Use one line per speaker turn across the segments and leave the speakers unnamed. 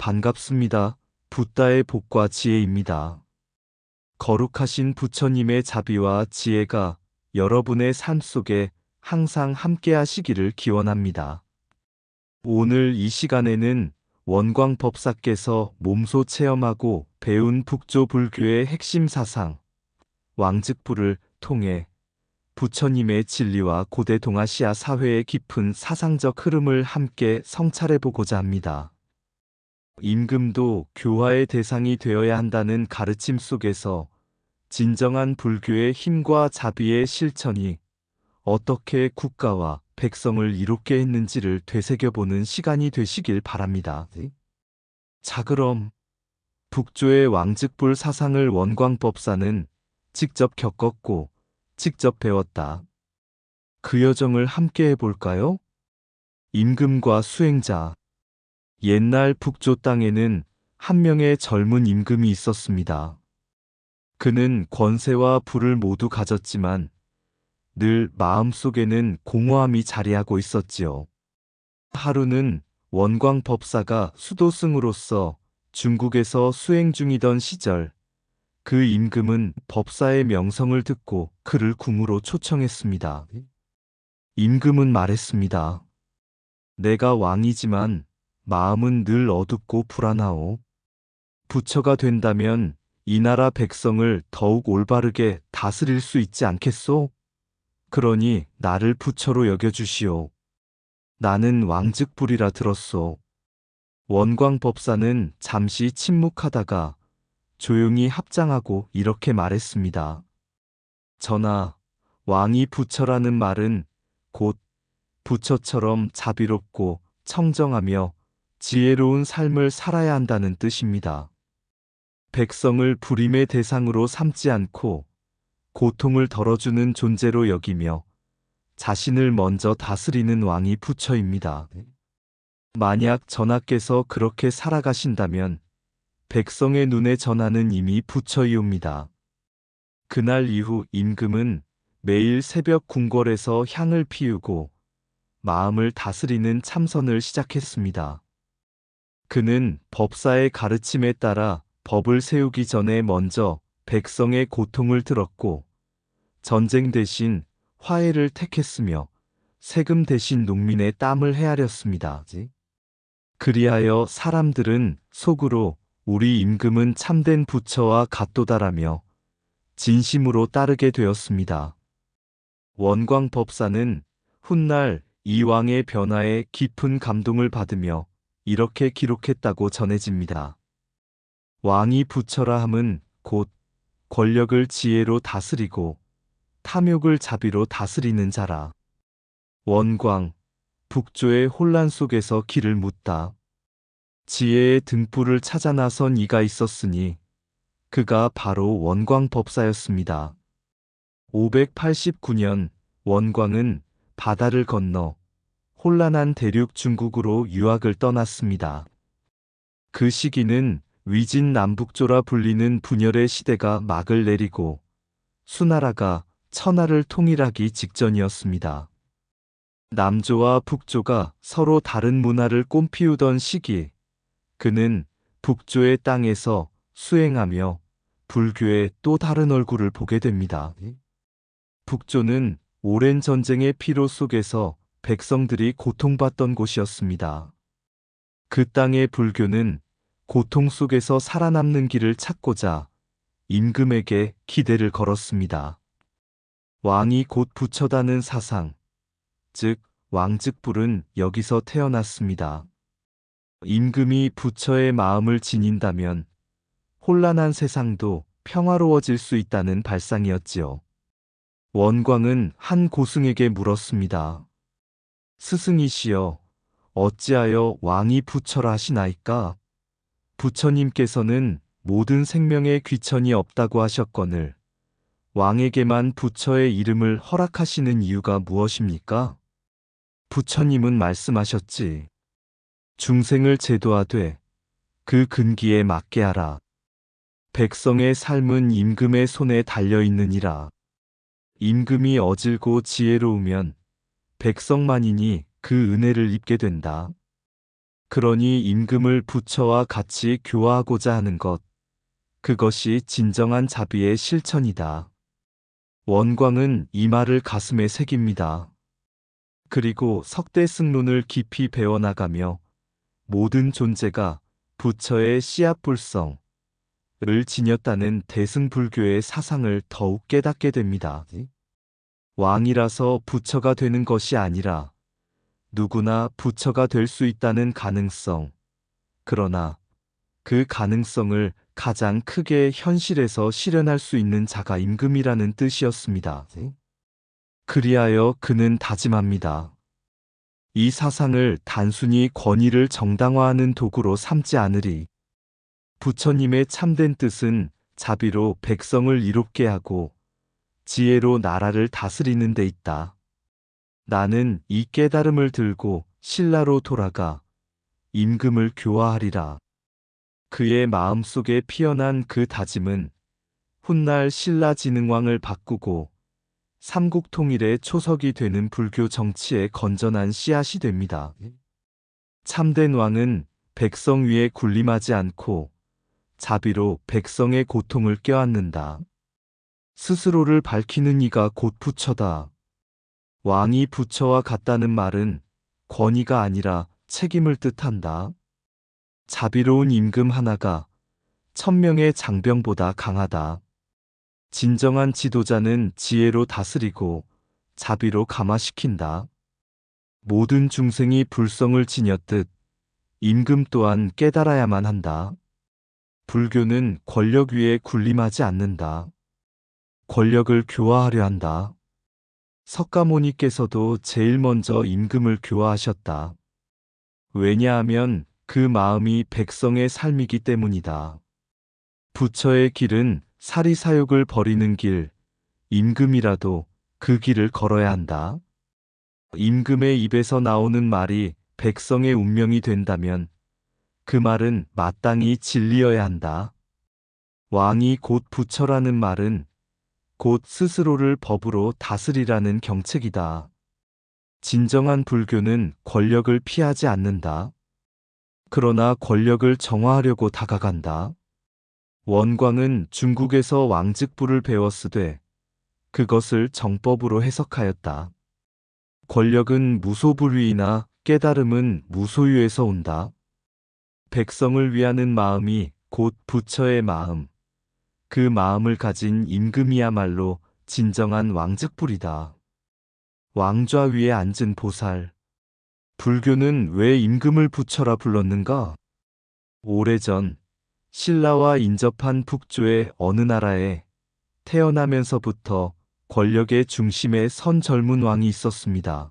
반갑습니다. 붓다의 복과 지혜입니다. 거룩하신 부처님의 자비와 지혜가 여러분의 삶 속에 항상 함께 하시기를 기원합니다. 오늘 이 시간에는 원광 법사께서 몸소 체험하고 배운 북조 불교의 핵심 사상, 왕즉부를 통해 부처님의 진리와 고대 동아시아 사회의 깊은 사상적 흐름을 함께 성찰해 보고자 합니다. 임금도 교화의 대상이 되어야 한다는 가르침 속에서 진정한 불교의 힘과 자비의 실천이 어떻게 국가와 백성을 이롭게 했는지를 되새겨보는 시간이 되시길 바랍니다. 자, 그럼 북조의 왕즉불 사상을 원광법사는 직접 겪었고 직접 배웠다. 그 여정을 함께 해볼까요? 임금과 수행자. 옛날 북조 땅에는 한 명의 젊은 임금이 있었습니다. 그는 권세와 부를 모두 가졌지만 늘 마음속에는 공허함이 자리하고 있었지요. 하루는 원광법사가 수도승으로서 중국에서 수행 중이던 시절, 그 임금은 법사의 명성을 듣고 그를 궁으로 초청했습니다. 임금은 말했습니다. 내가 왕이지만 마음은 늘 어둡고 불안하오. 부처가 된다면 이 나라 백성을 더욱 올바르게 다스릴 수 있지 않겠소? 그러니 나를 부처로 여겨주시오. 나는 왕즉불이라 들었소. 원광법사는 잠시 침묵하다가 조용히 합장하고 이렇게 말했습니다. 전하, 왕이 부처라는 말은 곧 부처처럼 자비롭고 청정하며 지혜로운 삶을 살아야 한다는 뜻입니다. 백성을 불임의 대상으로 삼지 않고 고통을 덜어주는 존재로 여기며 자신을 먼저 다스리는 왕이 부처입니다. 만약 전하께서 그렇게 살아가신다면 백성의 눈에 전하는 이미 부처이옵니다. 그날 이후 임금은 매일 새벽 궁궐에서 향을 피우고 마음을 다스리는 참선을 시작했습니다. 그는 법사의 가르침에 따라 법을 세우기 전에 먼저 백성의 고통을 들었고 전쟁 대신 화해를 택했으며 세금 대신 농민의 땀을 헤아렸습니다. 그리하여 사람들은 속으로 우리 임금은 참된 부처와 같도다라며 진심으로 따르게 되었습니다. 원광법사는 훗날 이 왕의 변화에 깊은 감동을 받으며 이렇게 기록했다고 전해집니다. 왕이 부처라 함은 곧 권력을 지혜로 다스리고 탐욕을 자비로 다스리는 자라. 원광, 북조의 혼란 속에서 길을 묻다. 지혜의 등불을 찾아 나선 이가 있었으니 그가 바로 원광법사였습니다. 589년 원광은 바다를 건너 혼란한 대륙 중국으로 유학을 떠났습니다. 그 시기는 위진남북조라 불리는 분열의 시대가 막을 내리고 수나라가 천하를 통일하기 직전이었습니다. 남조와 북조가 서로 다른 문화를 꽃피우던 시기, 그는 북조의 땅에서 수행하며 불교의 또 다른 얼굴을 보게 됩니다. 북조는 오랜 전쟁의 피로 속에서 백성들이 고통받던 곳이었습니다. 그 땅의 불교는 고통 속에서 살아남는 길을 찾고자 임금에게 기대를 걸었습니다. 왕이 곧 부처다는 사상, 즉 왕즉불은 여기서 태어났습니다. 임금이 부처의 마음을 지닌다면 혼란한 세상도 평화로워질 수 있다는 발상이었지요. 원광은 한 고승에게 물었습니다. 스승이시여, 어찌하여 왕이 부처라 하시나이까? 부처님께서는 모든 생명에 귀천이 없다고 하셨거늘 왕에게만 부처의 이름을 허락하시는 이유가 무엇입니까? 부처님은 말씀하셨지. 중생을 제도하되 그 근기에 맞게 하라. 백성의 삶은 임금의 손에 달려있느니라. 임금이 어질고 지혜로우면 백성만인이 그 은혜를 입게 된다. 그러니 임금을 부처와 같이 교화하고자 하는 것, 그것이 진정한 자비의 실천이다. 원광은 이 말을 가슴에 새깁니다. 그리고 석대승론을 깊이 배워나가며 모든 존재가 부처의 씨앗불성을 지녔다는 대승불교의 사상을 더욱 깨닫게 됩니다. 왕이라서 부처가 되는 것이 아니라 누구나 부처가 될 수 있다는 가능성, 그러나 그 가능성을 가장 크게 현실에서 실현할 수 있는 자가 임금이라는 뜻이었습니다. 그리하여 그는 다짐합니다. 이 사상을 단순히 권위를 정당화하는 도구로 삼지 않으리. 부처님의 참된 뜻은 자비로 백성을 이롭게 하고 지혜로 나라를 다스리는 데 있다. 나는 이 깨달음을 들고 신라로 돌아가 임금을 교화하리라. 그의 마음속에 피어난 그 다짐은 훗날 신라 진흥왕을 바꾸고 삼국통일의 초석이 되는 불교 정치의 건전한 씨앗이 됩니다. 참된 왕은 백성 위에 군림하지 않고 자비로 백성의 고통을 껴안는다. 스스로를 밝히는 이가 곧 부처다. 왕이 부처와 같다는 말은 권위가 아니라 책임을 뜻한다. 자비로운 임금 하나가 1000명의 장병보다 강하다. 진정한 지도자는 지혜로 다스리고 자비로 감화시킨다. 모든 중생이 불성을 지녔듯 임금 또한 깨달아야만 한다. 불교는 권력 위에 군림하지 않는다. 권력을 교화하려 한다. 석가모니께서도 제일 먼저 임금을 교화하셨다. 왜냐하면 그 마음이 백성의 삶이기 때문이다. 부처의 길은 사리사욕을 버리는 길, 임금이라도 그 길을 걸어야 한다. 임금의 입에서 나오는 말이 백성의 운명이 된다면 그 말은 마땅히 진리여야 한다. 왕이 곧 부처라는 말은 곧 스스로를 법으로 다스리라는 경책이다. 진정한 불교는 권력을 피하지 않는다. 그러나 권력을 정화하려고 다가간다. 원광은 중국에서 왕즉부를 배웠으되 그것을 정법으로 해석하였다. 권력은 무소불위이나 깨달음은 무소유에서 온다. 백성을 위하는 마음이 곧 부처의 마음, 그 마음을 가진 임금이야말로 진정한 왕즉불이다. 왕좌 위에 앉은 보살. 불교는 왜 임금을 부처라 불렀는가? 오래전 신라와 인접한 북조의 어느 나라에 태어나면서부터 권력의 중심에 선 젊은 왕이 있었습니다.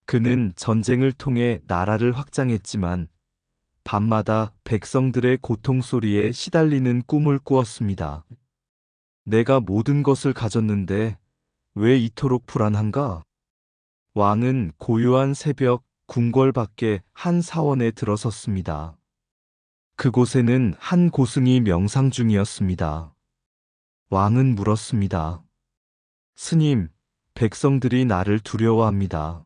그는 전쟁을 통해 나라를 확장했지만 밤마다 백성들의 고통 소리에 시달리는 꿈을 꾸었습니다. 내가 모든 것을 가졌는데 왜 이토록 불안한가? 왕은 고요한 새벽 궁궐 밖에 한 사원에 들어섰습니다. 그곳에는 한 고승이 명상 중이었습니다. 왕은 물었습니다. 스님, 백성들이 나를 두려워합니다.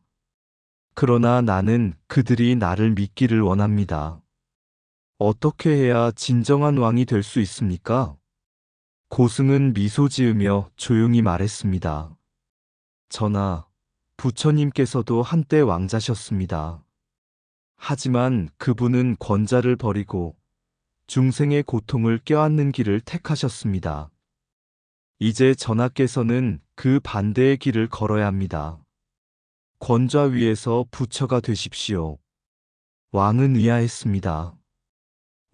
그러나 나는 그들이 나를 믿기를 원합니다. 어떻게 해야 진정한 왕이 될 수 있습니까? 고승은 미소 지으며 조용히 말했습니다. 전하, 부처님께서도 한때 왕자셨습니다. 하지만 그분은 권자를 버리고 중생의 고통을 껴안는 길을 택하셨습니다. 이제 전하께서는 그 반대의 길을 걸어야 합니다. 권좌 위에서 부처가 되십시오. 왕은 의아했습니다.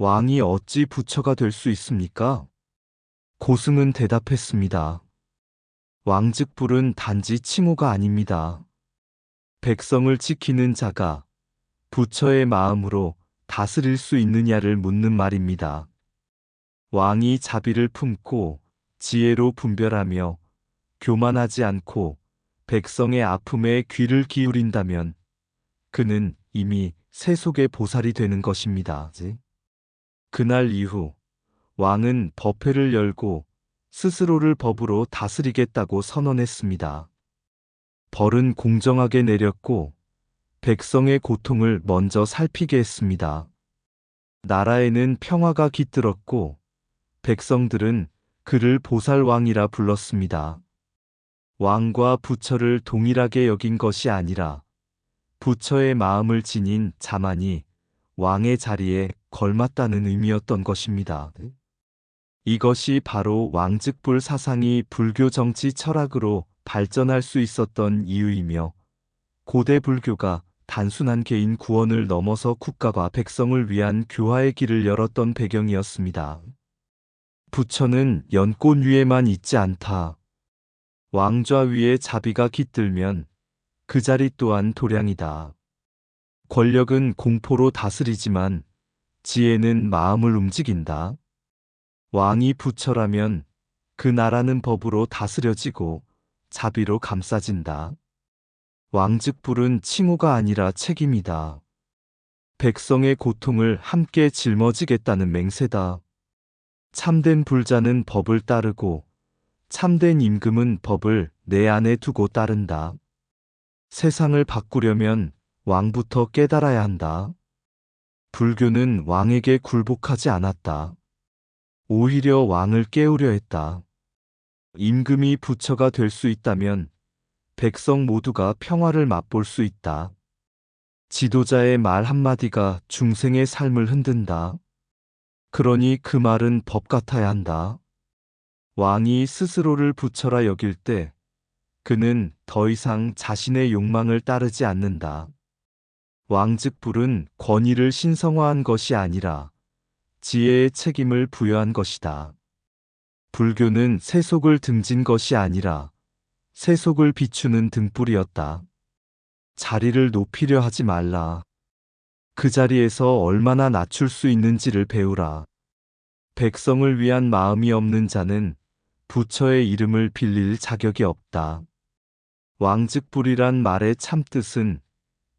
왕이 어찌 부처가 될 수 있습니까? 고승은 대답했습니다. 왕즉불은 단지 칭호가 아닙니다. 백성을 지키는 자가 부처의 마음으로 다스릴 수 있느냐를 묻는 말입니다. 왕이 자비를 품고 지혜로 분별하며 교만하지 않고 백성의 아픔에 귀를 기울인다면 그는 이미 세속의 보살이 되는 것입니다. 그날 이후 왕은 법회를 열고 스스로를 법으로 다스리겠다고 선언했습니다. 벌은 공정하게 내렸고 백성의 고통을 먼저 살피게 했습니다. 나라에는 평화가 깃들었고 백성들은 그를 보살왕이라 불렀습니다. 왕과 부처를 동일하게 여긴 것이 아니라 부처의 마음을 지닌 자만이 왕의 자리에 걸맞다는 의미였던 것입니다. 이것이 바로 왕즉불 사상이 불교 정치 철학으로 발전할 수 있었던 이유이며 고대 불교가 단순한 개인 구원을 넘어서 국가와 백성을 위한 교화의 길을 열었던 배경이었습니다. 부처는 연꽃 위에만 있지 않다. 왕좌 위에 자비가 깃들면 그 자리 또한 도량이다. 권력은 공포로 다스리지만 지혜는 마음을 움직인다. 왕이 부처라면 그 나라는 법으로 다스려지고 자비로 감싸진다. 왕즉불은 칭호가 아니라 책임이다. 백성의 고통을 함께 짊어지겠다는 맹세다. 참된 불자는 법을 따르고 참된 임금은 법을 내 안에 두고 따른다. 세상을 바꾸려면 왕부터 깨달아야 한다. 불교는 왕에게 굴복하지 않았다. 오히려 왕을 깨우려 했다. 임금이 부처가 될 수 있다면 백성 모두가 평화를 맛볼 수 있다. 지도자의 말 한마디가 중생의 삶을 흔든다. 그러니 그 말은 법 같아야 한다. 왕이 스스로를 부처라 여길 때 그는 더 이상 자신의 욕망을 따르지 않는다. 왕즉불은 권위를 신성화한 것이 아니라 지혜의 책임을 부여한 것이다. 불교는 세속을 등진 것이 아니라 세속을 비추는 등불이었다. 자리를 높이려 하지 말라. 그 자리에서 얼마나 낮출 수 있는지를 배우라. 백성을 위한 마음이 없는 자는 부처의 이름을 빌릴 자격이 없다. 왕즉불이란 말의 참뜻은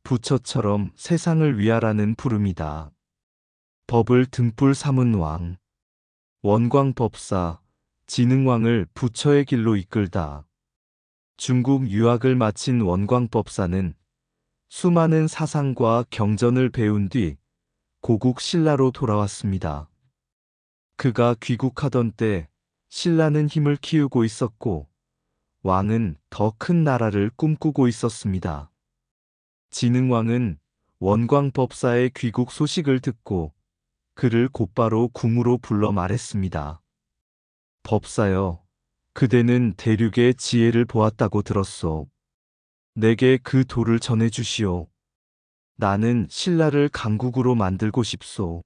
부처처럼 세상을 위하라는 부름이다. 법을 등불 삼은 왕, 원광법사, 진흥왕을 부처의 길로 이끌다. 중국 유학을 마친 원광법사는 수많은 사상과 경전을 배운 뒤 고국 신라로 돌아왔습니다. 그가 귀국하던 때 신라는 힘을 키우고 있었고 왕은 더 큰 나라를 꿈꾸고 있었습니다. 진흥왕은 원광법사의 귀국 소식을 듣고 그를 곧바로 궁으로 불러 말했습니다. 법사여, 그대는 대륙의 지혜를 보았다고 들었소. 내게 그 도를 전해주시오. 나는 신라를 강국으로 만들고 싶소.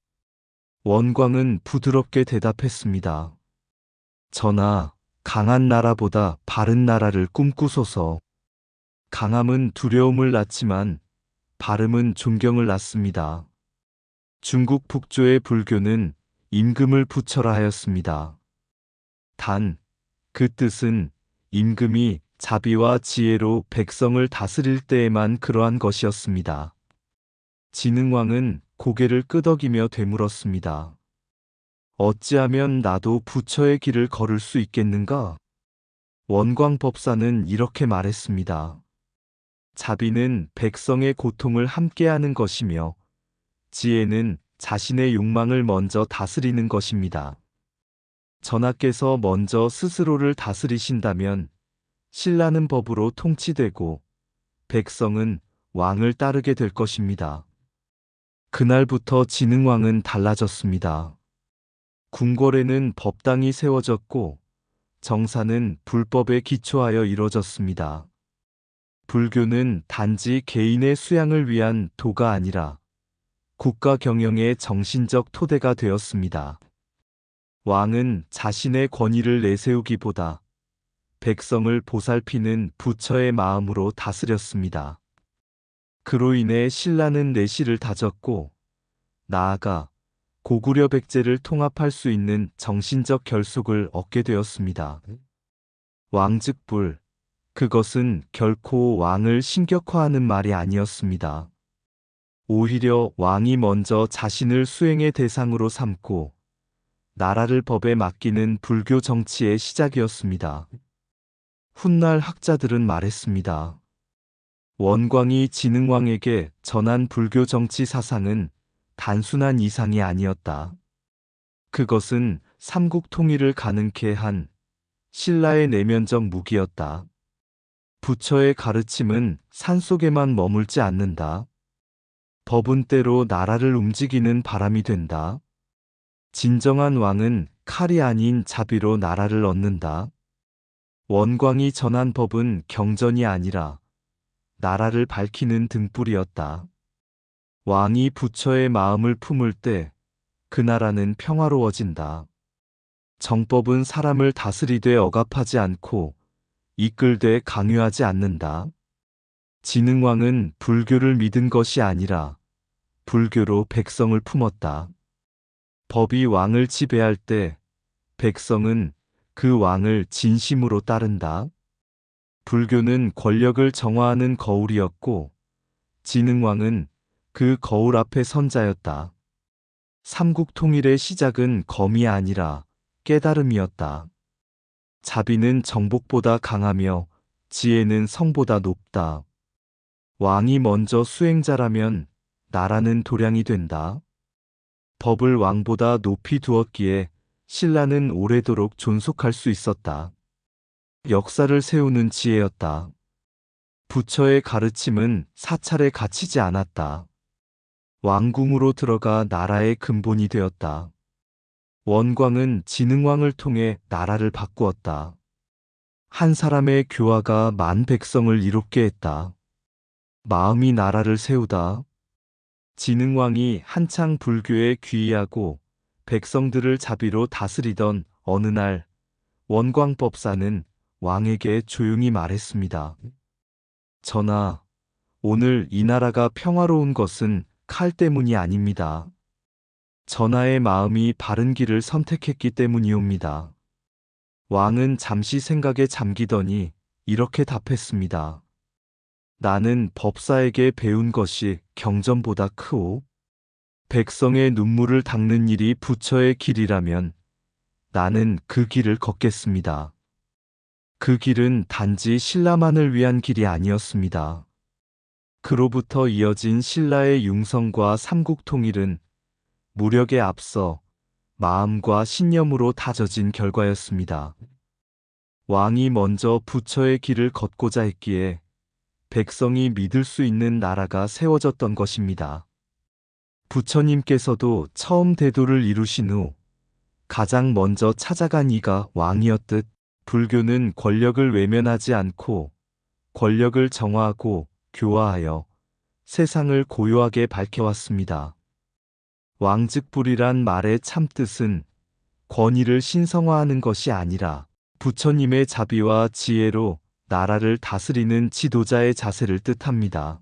원광은 부드럽게 대답했습니다. 전하, 강한 나라보다 바른 나라를 꿈꾸소서. 강함은 두려움을 낳지만 바름은 존경을 낳습니다. 중국 북조의 불교는 임금을 부처라 하였습니다. 단, 그 뜻은 임금이 자비와 지혜로 백성을 다스릴 때에만 그러한 것이었습니다. 진흥왕은 고개를 끄덕이며 되물었습니다. 어찌하면 나도 부처의 길을 걸을 수 있겠는가? 원광법사는 이렇게 말했습니다. 자비는 백성의 고통을 함께하는 것이며 지혜는 자신의 욕망을 먼저 다스리는 것입니다. 전하께서 먼저 스스로를 다스리신다면 신라는 법으로 통치되고 백성은 왕을 따르게 될 것입니다. 그날부터 진흥왕은 달라졌습니다. 궁궐에는 법당이 세워졌고 정사는 불법에 기초하여 이뤄졌습니다. 불교는 단지 개인의 수양을 위한 도가 아니라 국가 경영의 정신적 토대가 되었습니다. 왕은 자신의 권위를 내세우기보다 백성을 보살피는 부처의 마음으로 다스렸습니다. 그로 인해 신라는 내실을 다졌고 나아가 고구려 백제를 통합할 수 있는 정신적 결속을 얻게 되었습니다. 왕즉불, 그것은 결코 왕을 신격화하는 말이 아니었습니다. 오히려 왕이 먼저 자신을 수행의 대상으로 삼고 나라를 법에 맡기는 불교 정치의 시작이었습니다. 훗날 학자들은 말했습니다. 원광이 진흥왕에게 전한 불교 정치 사상은 단순한 이상이 아니었다. 그것은 삼국 통일을 가능케 한 신라의 내면적 무기였다. 부처의 가르침은 산속에만 머물지 않는다. 법은 때로 나라를 움직이는 바람이 된다. 진정한 왕은 칼이 아닌 자비로 나라를 얻는다. 원광이 전한 법은 경전이 아니라 나라를 밝히는 등불이었다. 왕이 부처의 마음을 품을 때 그 나라는 평화로워진다. 정법은 사람을 다스리되 억압하지 않고 이끌되 강요하지 않는다. 진흥왕은 불교를 믿은 것이 아니라 불교로 백성을 품었다. 법이 왕을 지배할 때 백성은 그 왕을 진심으로 따른다. 불교는 권력을 정화하는 거울이었고 진흥왕은 그 거울 앞에 선자였다. 삼국 통일의 시작은 검이 아니라 깨달음이었다. 자비는 정복보다 강하며 지혜는 성보다 높다. 왕이 먼저 수행자라면 나라는 도량이 된다. 법을 왕보다 높이 두었기에 신라는 오래도록 존속할 수 있었다. 역사를 세우는 지혜였다. 부처의 가르침은 사찰에 갇히지 않았다. 왕궁으로 들어가 나라의 근본이 되었다. 원광은 진흥왕을 통해 나라를 바꾸었다. 한 사람의 교화가 만 백성을 이롭게 했다. 마음이 나라를 세우다. 진흥왕이 한창 불교에 귀의하고 백성들을 자비로 다스리던 어느 날 원광법사는 왕에게 조용히 말했습니다. 전하, 오늘 이 나라가 평화로운 것은 칼 때문이 아닙니다. 전하의 마음이 바른 길을 선택했기 때문이옵니다. 왕은 잠시 생각에 잠기더니 이렇게 답했습니다. 나는 법사에게 배운 것이 경전보다 크오. 백성의 눈물을 닦는 일이 부처의 길이라면 나는 그 길을 걷겠습니다. 그 길은 단지 신라만을 위한 길이 아니었습니다. 그로부터 이어진 신라의 융성과 삼국 통일은 무력에 앞서 마음과 신념으로 다져진 결과였습니다. 왕이 먼저 부처의 길을 걷고자 했기에 백성이 믿을 수 있는 나라가 세워졌던 것입니다. 부처님께서도 처음 대도를 이루신 후 가장 먼저 찾아간 이가 왕이었듯 불교는 권력을 외면하지 않고 권력을 정화하고 교화하여 세상을 고요하게 밝혀왔습니다. 왕즉불이란 말의 참뜻은 권위를 신성화하는 것이 아니라 부처님의 자비와 지혜로 나라를 다스리는 지도자의 자세를 뜻합니다.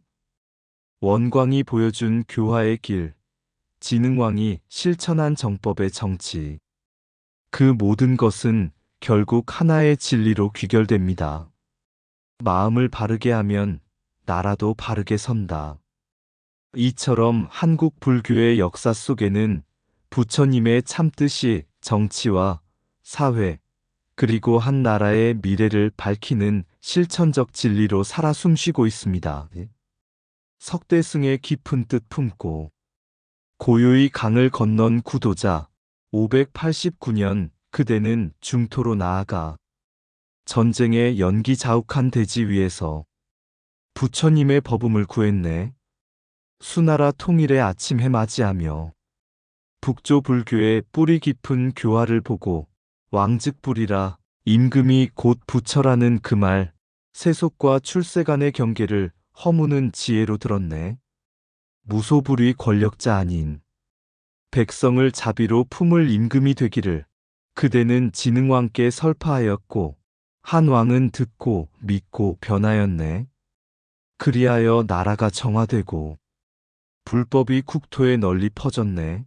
원광이 보여준 교화의 길, 진흥왕이 실천한 정법의 정치. 그 모든 것은 결국 하나의 진리로 귀결됩니다. 마음을 바르게 하면 나라도 바르게 선다. 이처럼 한국 불교의 역사 속에는 부처님의 참뜻이 정치와 사회, 그리고 한 나라의 미래를 밝히는 실천적 진리로 살아 숨쉬고 있습니다. 석대승의 깊은 뜻 품고 고요히 강을 건넌 구도자 589년 그대는 중토로 나아가 전쟁에 연기자욱한 대지 위에서 부처님의 법음을 구했네. 수나라 통일의 아침해 맞이하며 북조 불교의 뿌리 깊은 교화를 보고 왕즉불이라 임금이 곧 부처라는 그 말, 세속과 출세 간의 경계를 허무는 지혜로 들었네. 무소불위 권력자 아닌 백성을 자비로 품을 임금이 되기를 그대는 진흥왕께 설파하였고 한 왕은 듣고 믿고 변하였네. 그리하여 나라가 정화되고 불법이 국토에 널리 퍼졌네.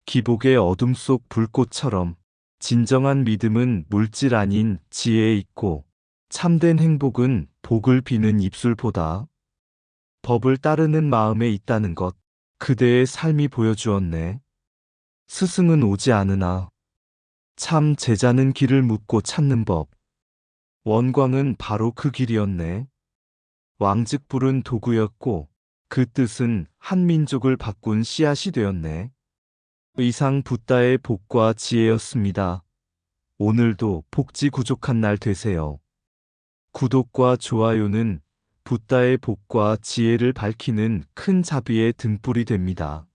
기복의 어둠 속 불꽃처럼 진정한 믿음은 물질 아닌 지혜에 있고 참된 행복은 복을 비는 입술보다 법을 따르는 마음에 있다는 것 그대의 삶이 보여주었네. 스승은 오지 않으나 참 제자는 길을 묻고 찾는 법. 원광은 바로 그 길이었네. 왕즉불은 도구였고 그 뜻은 한 민족을 바꾼 씨앗이 되었네. 이상 붓다의 복과 지혜였습니다. 오늘도 복지 구족한 날 되세요. 구독과 좋아요는 붓다의 복과 지혜를 밝히는 큰 자비의 등불이 됩니다.